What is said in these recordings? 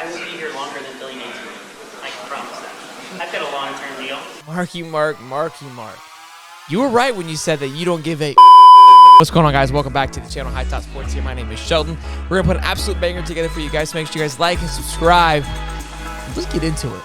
I will be here longer than Billy Napier. I can promise that. I've got a long-term deal. Marky Mark. You were right when you said that you don't give a What's going on, guys? Welcome back to the channel, Hightop Sports here. My name is Sheldon. We're going to put an absolute banger together for you guys. Make sure you guys like and subscribe. Let's get into it.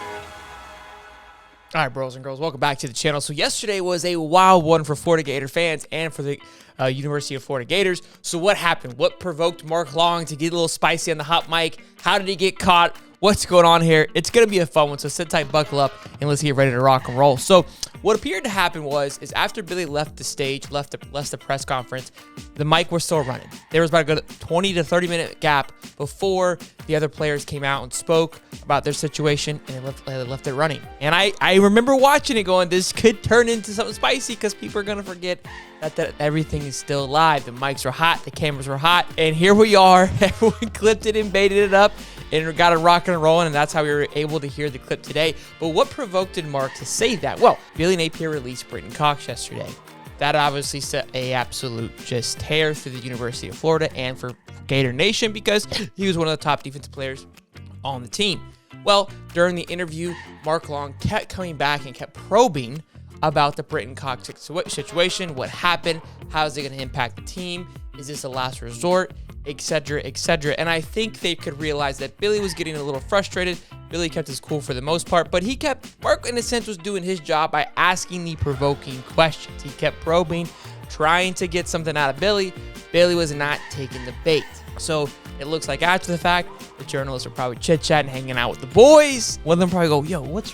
All right, bros and girls, welcome back to the channel. So yesterday was a wild one for Florida Gator fans and for the University of Florida Gators. So what happened? What provoked Mark Long to get a little spicy on the hot mic? How did he get caught? What's going on here? It's going to be a fun one, so sit tight, buckle up, and let's get ready to rock and roll. So what appeared to happen is after Billy left the stage, left the press conference, the mic was still running. There was about a good 20 to 30-minute gap before the other players came out and spoke about their situation, and they left it running. And I remember watching it going, this could turn into something spicy because people are going to forget that everything is still live. The mics are hot, the cameras were hot, and here we are. Everyone clipped it and baited it up and got it rocking and rolling, and that's how we were able to hear the clip today. But what provoked Mark to say that? Well, Billy Napier released Brenton Cox yesterday. That obviously set a absolute just tear through the University of Florida and for Gator Nation because he was one of the top defensive players on the team. Well, during the interview, Mark Long kept coming back and kept probing about the Brenton Cox situation, what happened, how is it going to impact the team, is this a last resort, etc., etc. And I think they could realize that Billy was getting a little frustrated. Billy kept his cool for the most part, but Mark, in a sense, was doing his job by asking the provoking questions. He kept probing, trying to get something out of Billy. Billy was not taking the bait. So it looks like after the fact, the journalists are probably chit-chatting, hanging out with the boys. One of them probably go, yo, what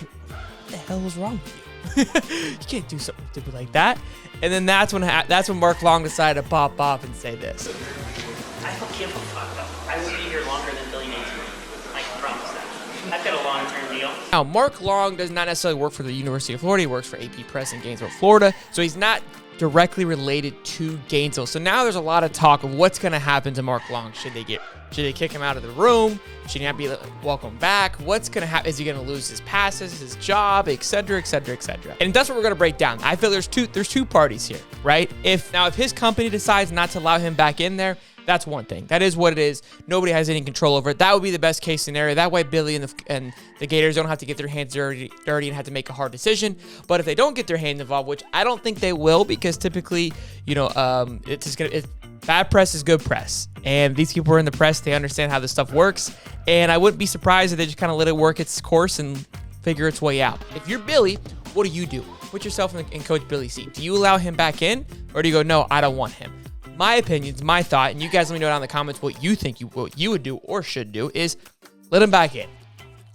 the hell is wrong with you? You can't do something stupid like that. And then that's when Mark Long decided to pop off and say this. I don't give a fuck. I will be here longer than Billy Napier. I can promise that. I've got a long-term deal. Now, Mark Long does not necessarily work for the University of Florida. He works for AP Press in Gainesville, Florida. So he's not directly related to Gainesville. So now there's a lot of talk of what's going to happen to Mark Long. Should they kick him out of the room? Should he not be welcome back? What's going to happen? Is he going to lose his passes, his job, etc., etc., etc.? And that's what we're going to break down. I feel there's two parties here, right? If his company decides not to allow him back in there, that's one thing. That is what it is. Nobody has any control over it. That would be the best case scenario. That way Billy and the Gators don't have to get their hands dirty and have to make a hard decision. But if they don't get their hands involved, which I don't think they will, because typically, bad press is good press. And these people are in the press. They understand how this stuff works. And I wouldn't be surprised if they just kind of let it work its course and figure its way out. If you're Billy, what do? Put yourself in Coach Billy's seat. Do you allow him back in? Or do you go, no, I don't want him? My opinions, my thought, and you guys let me know down in the comments what you think what you would do or should do is let him back in.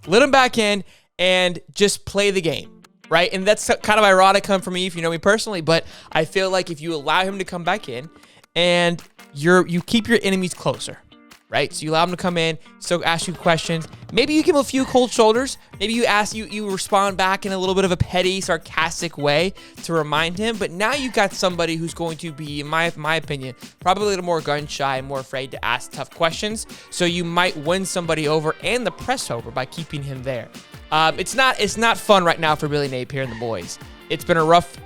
Let him back in and just play the game, right? And that's kind of ironic coming from me if you know me personally, but I feel like if you allow him to come back in and you keep your enemies closer, right? So you allow him to come in, still ask you questions. Maybe you give him a few cold shoulders. Maybe you respond back in a little bit of a petty, sarcastic way to remind him. But now you got somebody who's going to be, in my opinion, probably a little more gun shy and more afraid to ask tough questions. So you might win somebody over and the press over by keeping him there. It's not fun right now for Billy Napier and the boys. It's been a rough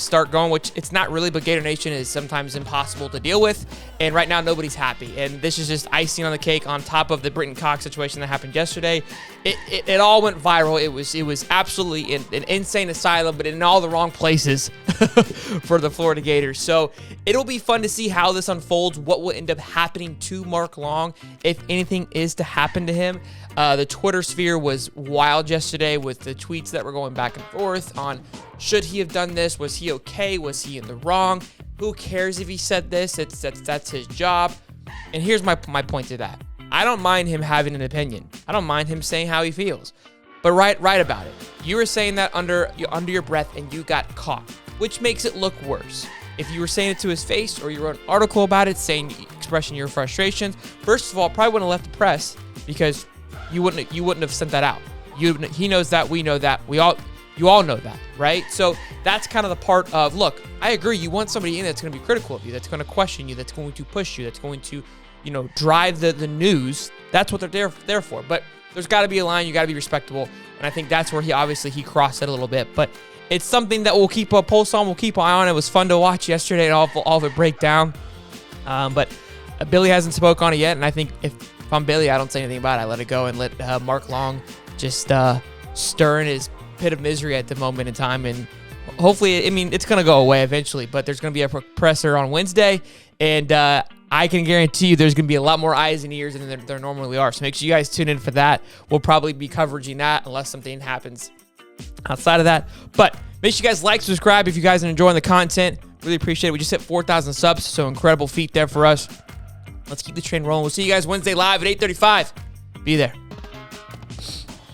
start going, which it's not really, but Gator Nation is sometimes impossible to deal with. And right now, nobody's happy. And this is just icing on the cake on top of the Brenton Cox situation that happened yesterday. It all went viral. It was absolutely an insane asylum, but in all the wrong places for the Florida Gators. So it'll be fun to see how this unfolds, what will end up happening to Mark Long, if anything is to happen to him. The Twitter sphere was wild yesterday with the tweets that were going back and forth on should he have done this? Was he okay? Was he in the wrong? Who cares if he said this? That's his job. And here's my point to that. I don't mind him having an opinion. I don't mind him saying how he feels. But write about it. You were saying that under your breath and you got caught, which makes it look worse. If you were saying it to his face or you wrote an article about it expressing your frustrations, first of all, probably wouldn't have left the press because you wouldn't have sent that out. He knows that, we know that, you all know that, right? So that's kind of the part of, look, I agree, you want somebody in that's going to be critical of you, that's going to question you, that's going to push you, that's going to, drive the news. That's what they're there for. But there's got to be a line, you got to be respectable, and I think that's where he crossed it a little bit. But it's something that we'll keep a pulse on, we'll keep an eye on. It was fun to watch yesterday and all of it break down. But Billy hasn't spoke on it yet, and I think if If I'm Billy, I don't say anything about it. I let it go and let Mark Long just stir in his pit of misery at the moment in time. And hopefully, I mean, it's going to go away eventually, but there's going to be a presser on Wednesday. And I can guarantee you there's going to be a lot more eyes and ears than there normally are. So make sure you guys tune in for that. We'll probably be covering that unless something happens outside of that. But make sure you guys like, subscribe if you guys are enjoying the content. Really appreciate it. We just hit 4,000 subs, so incredible feat there for us. Let's keep the train rolling. We'll see you guys Wednesday live at 8:35. Be there.